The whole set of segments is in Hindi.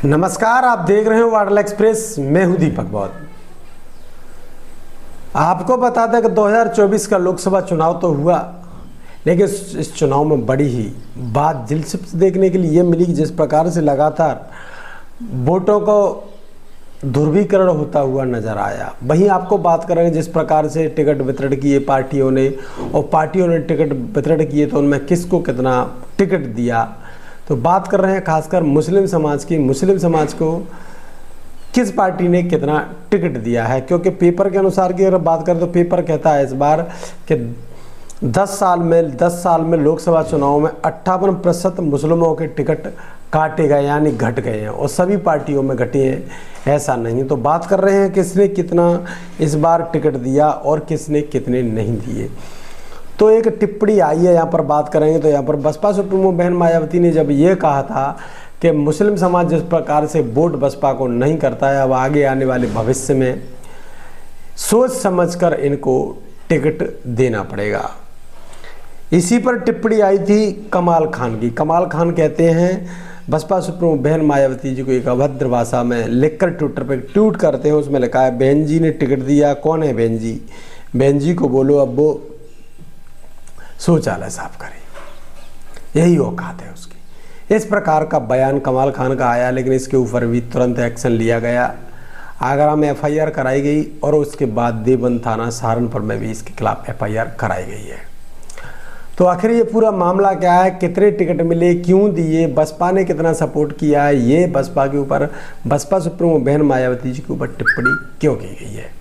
नमस्कार, आप देख रहे हो वाडल एक्सप्रेस। मैं हूं दीपक बौद्ध। आपको बता दें कि 2024 का लोकसभा चुनाव तो हुआ, लेकिन इस चुनाव में बड़ी ही बात दिलचस्प देखने के लिए ये मिली कि जिस प्रकार से लगातार वोटों को ध्रुवीकरण होता हुआ नजर आया। वहीं आपको बात करेंगे जिस प्रकार से टिकट वितरण किए पार्टियों ने, और पार्टियों ने टिकट वितरण किए तो उनमें किसको कितना टिकट दिया। तो बात कर रहे हैं खासकर मुस्लिम समाज की। मुस्लिम समाज को किस पार्टी ने कितना टिकट दिया है, क्योंकि पेपर के अनुसार की अगर बात करें तो पेपर कहता है इस बार कि 10 साल में लोकसभा चुनाव में 58% मुस्लिमों के टिकट काटे गए, यानी घट गए हैं, और सभी पार्टियों में घटे हैं, ऐसा नहीं। तो बात कर रहे हैं किसने कितना इस बार टिकट दिया और किसने कितने नहीं दिए। तो एक टिप्पणी आई है, यहाँ पर बात करेंगे। तो यहाँ पर बसपा सुप्रीमो बहन मायावती ने जब ये कहा था कि मुस्लिम समाज जिस प्रकार से वोट बसपा को नहीं करता है, अब आगे आने वाले भविष्य में सोच समझकर इनको टिकट देना पड़ेगा। इसी पर टिप्पणी आई थी कमाल खान की। कमाल खान कहते हैं बसपा सुप्रीमो बहन मायावती जी को एक अभद्र भाषा में लिखकर ट्विटर पर ट्वीट करते हैं। उसमें लिखा है, बहन जी ने टिकट दिया, कौन है बहन जी? बहन जी को बोलो अब वो शौचालय साफ करे, यही औकात है उसकी। इस प्रकार का बयान कमाल खान का आया, लेकिन इसके ऊपर भी तुरंत एक्शन लिया गया। आगरा में FIR कराई गई और उसके बाद देवबंद थाना सहारनपुर में भी इसके खिलाफ FIR कराई गई है। तो आखिर ये पूरा मामला क्या है, कितने टिकट मिले, क्यों दिए, बसपा ने कितना सपोर्ट किया है, ये बसपा के ऊपर, बसपा सुप्रीमो बहन मायावती जी के ऊपर टिप्पणी क्यों की गई है।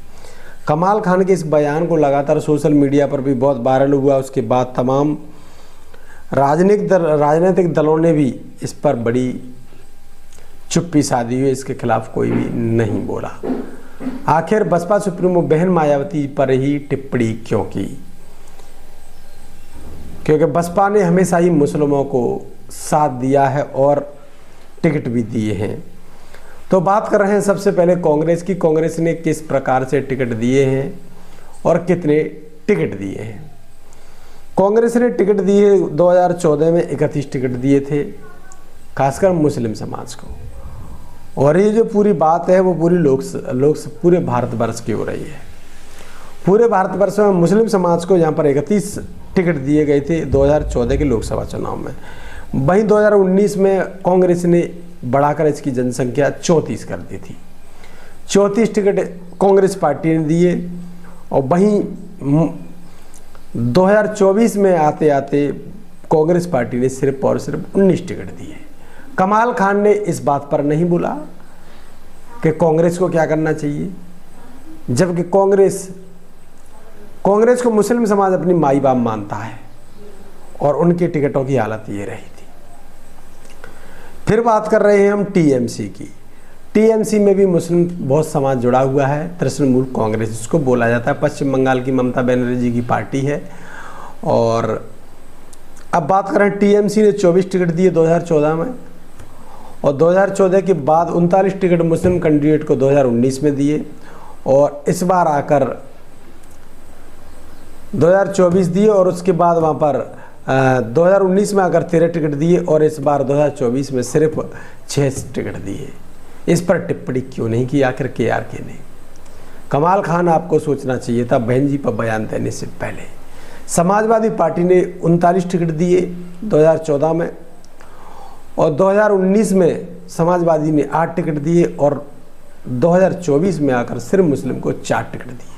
कमाल खान के इस बयान को लगातार सोशल मीडिया पर भी बहुत वायरल हुआ। उसके बाद तमाम राजनीतिक दलों ने भी इस पर बड़ी चुप्पी साधी हुई, इसके खिलाफ कोई भी नहीं बोला। आखिर बसपा सुप्रीमो बहन मायावती पर ही टिप्पणी क्यों की? क्योंकि बसपा ने हमेशा ही मुस्लिमों को साथ दिया है और टिकट भी दिए हैं। तो बात कर रहे हैं सबसे पहले कांग्रेस की। कांग्रेस ने किस प्रकार से टिकट दिए हैं और कितने टिकट दिए हैं। कांग्रेस ने टिकट दिए 2014 में 31 टिकट दिए थे, खासकर मुस्लिम समाज को। और ये जो पूरी बात है वो पूरी पूरे भारतवर्ष की हो रही है। पूरे भारतवर्ष में मुस्लिम समाज को यहाँ पर 31 टिकट दिए गए थे 2014 के लोकसभा चुनाव में। वहीं 2019 में कांग्रेस ने बढ़ाकर इसकी जनसंख्या 34 कर दी थी। 34 टिकट कांग्रेस पार्टी ने दिए, और वहीं 2024 में आते आते कांग्रेस पार्टी ने सिर्फ और सिर्फ 19 टिकट दिए। कमाल खान ने इस बात पर नहीं बोला कि कांग्रेस को क्या करना चाहिए, जबकि कांग्रेस को मुस्लिम समाज अपनी माई बाप मानता है, और उनके टिकटों की हालत ये रही थी। फिर बात कर रहे हैं हम TMC की। TMC में भी मुस्लिम बहुत समाज जुड़ा हुआ है। तृणमूल कांग्रेस जिसको बोला जाता है, पश्चिम बंगाल की ममता बनर्जी जी की पार्टी है। और अब बात करें, TMC ने 24 टिकट दिए 2014 में, और 2014 के बाद 39 टिकट मुस्लिम कैंडिडेट को 2019 में दिए, और इस बार आकर 2024 दिए, और उसके बाद वहाँ पर 2019 में आकर 13 टिकट दिए, और इस बार 2024 में सिर्फ 6 टिकट दिए। इस पर टिप्पणी क्यों नहीं की आखिर KRK ने? कमाल खान, आपको सोचना चाहिए था बहन जी पर बयान देने से पहले। समाजवादी पार्टी ने 39 टिकट दिए 2014 में, और 2019 में समाजवादी ने 8 टिकट दिए, और 2024 में आकर सिर्फ मुस्लिम को 4 टिकट दिए।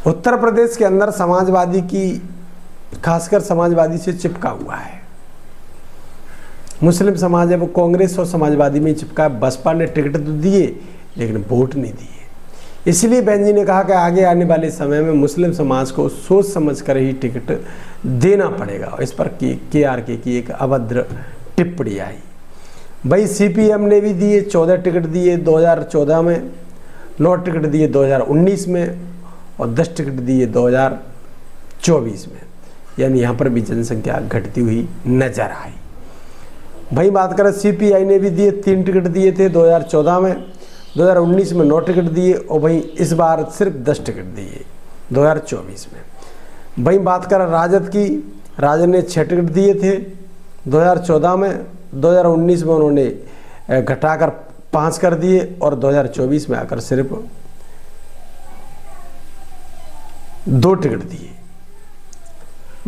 उत्तर प्रदेश के अंदर समाजवादी की, खासकर समाजवादी से चिपका हुआ है। मुस्लिम समाज है वो कांग्रेस और समाजवादी में चिपका है। बसपा ने टिकट तो दिए लेकिन वोट नहीं दिए। इसलिए बहन जी ने कहा कि आगे आने वाले समय में मुस्लिम समाज को सोच समझ कर ही टिकट देना पड़ेगा। इस पर KRK की एक अभद्र टिप्पणी आई। भाई CPM ने भी दिए, 14 टिकट दिए 2014 में, 9 टिकट दिए 2019 में, और 10 टिकट दिए 2024 में। यानी यहाँ पर भी जनसंख्या घटती हुई नजर आई। भाई बात करें, CPI ने भी दिए, 3 टिकट दिए थे 2014 में, 2019 में 9 टिकट दिए, और वहीं इस बार सिर्फ 10 टिकट दिए 2024 में। वहीं बात करें राजद की, राजद ने 6 टिकट दिए थे 2014 में, 2019 में उन्होंने घटाकर 5 कर दिए और 2024 में आकर सिर्फ 2 टिकट दिए।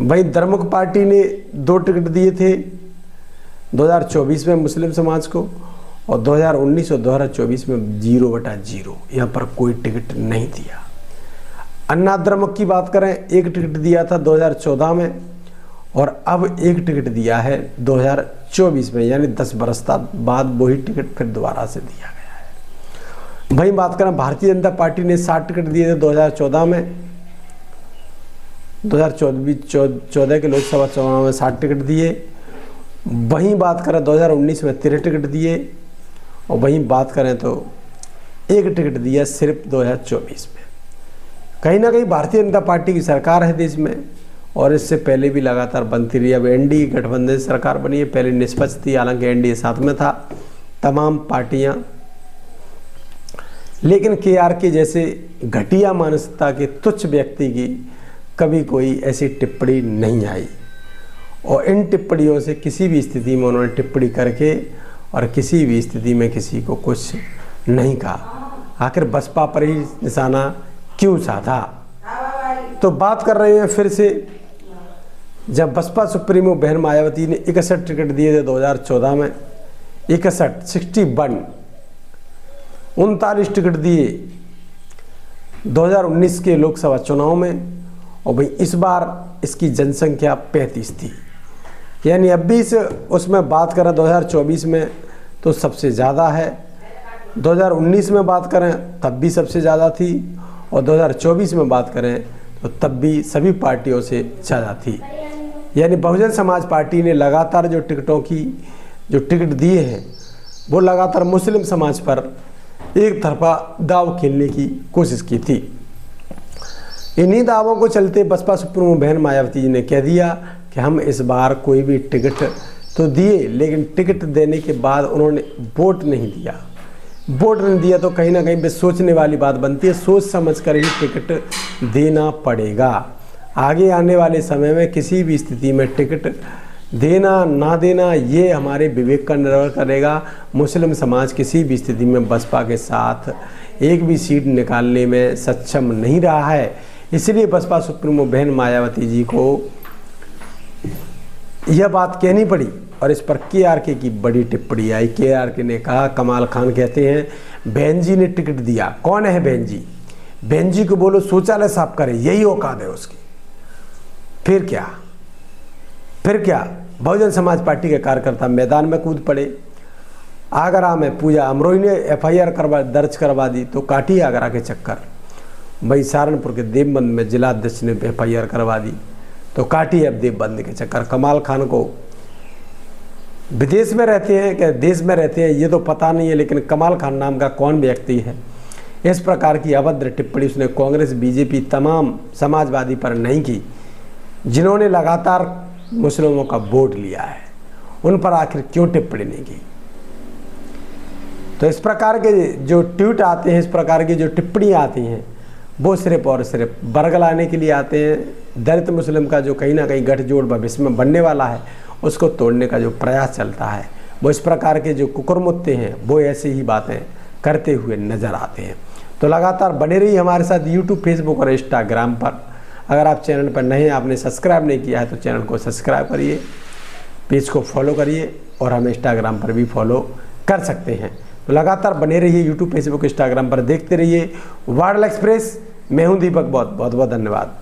वहीं द्रमुक पार्टी ने 2 टिकट दिए थे 2024 में मुस्लिम समाज को, और 2019 और 2024 में 0/0, यहाँ पर कोई टिकट नहीं दिया। अन्ना द्रमुक की बात करें, 1 टिकट दिया था 2014 में और अब 1 टिकट दिया है 2024 में, यानी 10 बरस बाद वही टिकट फिर दोबारा से दिया गया है। वहीं बात करें भारतीय जनता पार्टी ने 60 टिकट दिए थे 2014 में, 2014 के लोकसभा चुनाव में 60 टिकट दिए। वहीं बात करें 2019 में 13 टिकट दिए, और वहीं बात करें तो 1 टिकट दिया सिर्फ 2024 में। कहीं ना कहीं भारतीय जनता पार्टी की सरकार है देश में, और इससे पहले भी लगातार बनती रही। अब एनडीए गठबंधन सरकार बनी है, पहले निष्पक्ष थी, हालांकि एनडीए साथ में था तमाम पार्टियां, लेकिन केआरके जैसे घटिया मानसिकता के तुच्छ व्यक्ति की कभी कोई ऐसी टिप्पणी नहीं आई, और इन टिप्पणियों से किसी भी स्थिति में उन्होंने टिप्पणी करके और किसी भी स्थिति में किसी को कुछ नहीं कहा। आखिर बसपा पर ही निशाना क्यों साधा? तो बात कर रहे हैं फिर से, जब बसपा सुप्रीमो बहन मायावती ने 61 टिकट दिए थे 2014 में, 61 39 टिकट दिए 2019 के लोकसभा चुनाव में, और भाई इस बार इसकी जनसंख्या 35 थी, यानी अब भी उसमें बात करें 2024 में तो सबसे ज़्यादा है, 2019 में बात करें तब भी सबसे ज़्यादा थी, और 2024 में बात करें तो तब भी सभी पार्टियों से ज़्यादा थी। यानी बहुजन समाज पार्टी ने लगातार जो टिकट दिए हैं वो लगातार मुस्लिम समाज पर एक तरफा दाव खेलने की कोशिश की थी। इन्हीं दावों को चलते बसपा सुप्रीमो बहन मायावती जी ने कह दिया कि हम इस बार कोई भी टिकट तो दिए, लेकिन टिकट देने के बाद उन्होंने वोट नहीं दिया। वोट नहीं दिया तो कहीं ना कहीं वे सोचने वाली बात बनती है, सोच समझ कर ही टिकट देना पड़ेगा। आगे आने वाले समय में किसी भी स्थिति में टिकट देना ना देना ये हमारे विवेक का निर्भर करेगा। मुस्लिम समाज किसी भी स्थिति में बसपा के साथ एक भी सीट निकालने में सक्षम नहीं रहा है, इसलिए बसपा सुप्रीमो बहन मायावती जी को यह बात कहनी पड़ी, और इस पर केआरके की बड़ी टिप्पणी आई। केआरके ने कहा, कमाल खान कहते हैं बहन जी ने टिकट दिया। कौन है बहन जी? बहन जी को बोलो शौचालय साफ करे, यही औकात है उसकी। फिर क्या? बहुजन समाज पार्टी के कार्यकर्ता मैदान में कूद पड़े। आगरा में पूजा अमरोही ने FIR दर्ज करवा दी, तो काटी आगरा के चक्कर। भाई सहारनपुर के देवबंद में जिला अध्यक्ष ने FIR करवा दी, तो काटी अब देवबंद के चक्कर। कमाल खान को विदेश में रहते हैं कि देश में रहते हैं ये तो पता नहीं है, लेकिन कमाल खान नाम का कौन व्यक्ति है? इस प्रकार की अभद्र टिप्पणी उसने कांग्रेस, बीजेपी, तमाम समाजवादी पर नहीं की, जिन्होंने लगातार मुस्लिमों का वोट लिया है। उन पर आखिर क्यों टिप्पणी नहीं की? तो इस प्रकार के जो ट्वीट आते हैं, इस प्रकार की जो टिप्पणियाँ आती हैं, वो सिर्फ और सिर्फ बरगलाने के लिए आते हैं। दलित मुस्लिम का जो कहीं ना कहीं गठजोड़ भविष्य में बनने वाला है, उसको तोड़ने का जो प्रयास चलता है, वो इस प्रकार के जो कुकुरमुत्ते हैं वो ऐसी ही बातें करते हुए नज़र आते हैं। तो लगातार बने रहिए हमारे साथ यूट्यूब, फेसबुक और इंस्टाग्राम पर। अगर आप चैनल पर नए हैं, आपने सब्सक्राइब नहीं किया है, तो चैनल को सब्सक्राइब करिए, पेज को फॉलो करिए, और हमें इंस्टाग्राम पर भी फॉलो कर सकते हैं। तो लगातार बने रहिए यूट्यूब, फेसबुक, इंस्टाग्राम पर, देखते रहिए वार्डल एक्सप्रेस। मैं हूं दीपक, बहुत बहुत धन्यवाद।